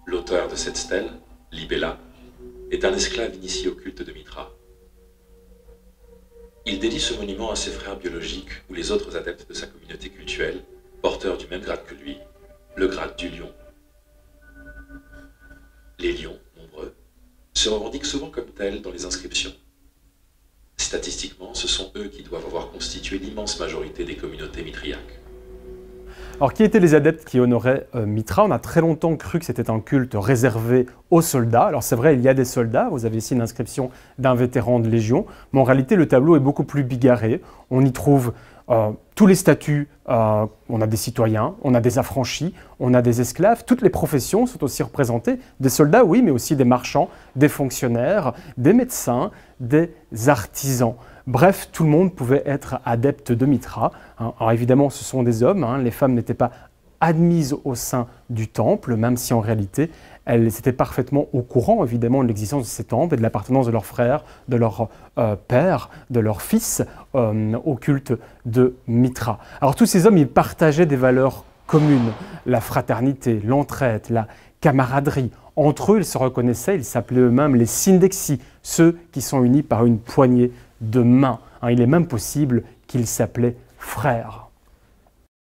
L'auteur de cette stèle, Libella, est un esclave initié au culte de Mitra. Il dédie ce monument à ses frères biologiques ou les autres adeptes de sa communauté cultuelle, porteurs du même grade que lui, le grade du lion. Les lions, nombreux, se revendiquent souvent comme tels dans les inscriptions. Statistiquement, ce sont eux qui doivent avoir constitué l'immense majorité des communautés mitriaques. Alors, qui étaient les adeptes qui honoraient Mitra? On a très longtemps cru que c'était un culte réservé aux soldats. Alors, c'est vrai, il y a des soldats. Vous avez ici une inscription d'un vétéran de Légion. Mais en réalité, le tableau est beaucoup plus bigarré. On y trouve tous les statuts. On a des citoyens, on a des affranchis, on a des esclaves. Toutes les professions sont aussi représentées. Des soldats, oui, mais aussi des marchands, des fonctionnaires, des médecins, des artisans. Bref, tout le monde pouvait être adepte de Mitra. Alors évidemment, ce sont des hommes. Les femmes n'étaient pas admises au sein du temple, même si en réalité, elles étaient parfaitement au courant, évidemment, de l'existence de ces temples et de l'appartenance de leurs frères, de leurs pères, de leurs fils au culte de Mitra. Alors tous ces hommes, ils partageaient des valeurs communes, la fraternité, l'entraide, la camaraderie. Entre eux, ils se reconnaissaient, ils s'appelaient eux-mêmes les Syndexi, ceux qui sont unis par une poignée de main. Il est même possible qu'ils s'appelaient frères.